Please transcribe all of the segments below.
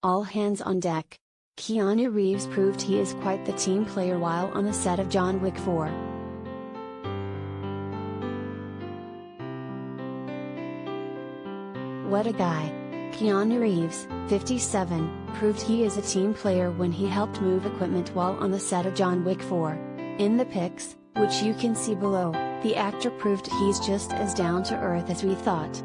All hands on deck. Keanu Reeves proved he is quite the team player while on the set of John Wick 4. What a guy. Keanu Reeves, 57, proved he is a team player when he helped move equipment while on the set of John Wick 4. In the pics, which you can see below, the actor proved he's just as down to earth as we thought.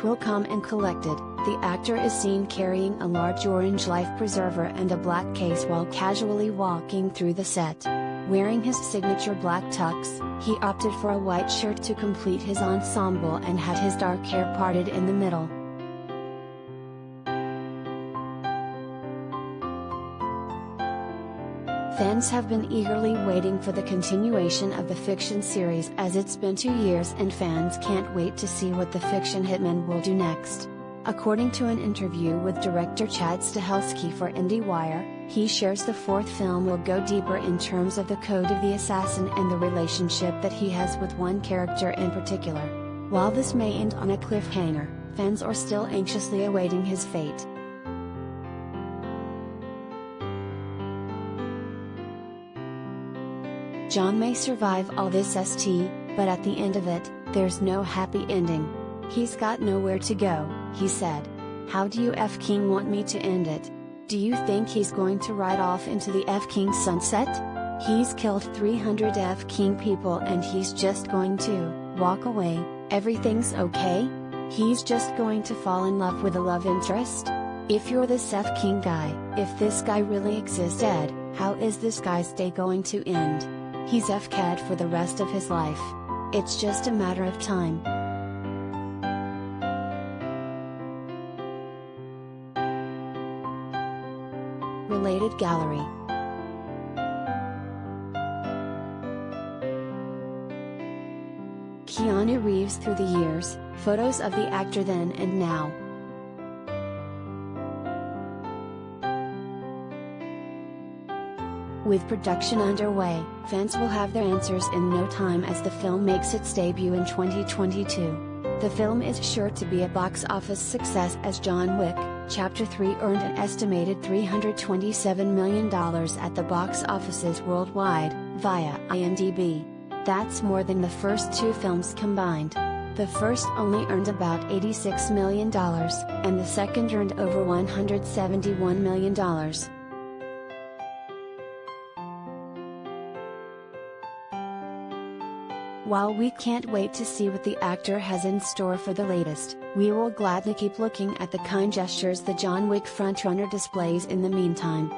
Cool, calm and collected, the actor is seen carrying a large orange life preserver and a black case while casually walking through the set. Wearing his signature black tux, he opted for a white shirt to complete his ensemble and had his dark hair parted in the middle. Fans have been eagerly waiting for the continuation of the fiction series as it's been 2 years and fans can't wait to see what the fiction hitman will do next. According to an interview with director Chad Stahelski for IndieWire, he shares the fourth film will go deeper in terms of the code of the assassin and the relationship that he has with one character in particular. While this may end on a cliffhanger, fans are still anxiously awaiting his fate. John may survive all this st, but at the end of it, there's no happy ending. He's got nowhere to go, he said. How do you f-king want me to end it? Do you think he's going to ride off into the f-king sunset? He's killed 300 f-king people and he's just going to walk away, everything's okay? He's just going to fall in love with a love interest? If you're this f-king guy, if this guy really existed, how is this guy's day going to end? He's f-cad for the rest of his life. It's just a matter of time. Related gallery. Keanu Reeves through the years, photos of the actor then and now. With production underway, fans will have their answers in no time as the film makes its debut in 2022. The film is sure to be a box office success as John Wick, Chapter 3 earned an estimated $327 million at the box offices worldwide, via IMDb. That's more than the first two films combined. The first only earned about $86 million, and the second earned over $171 million. While we can't wait to see what the actor has in store for the latest, we will gladly keep looking at the kind gestures the John Wick frontrunner displays in the meantime.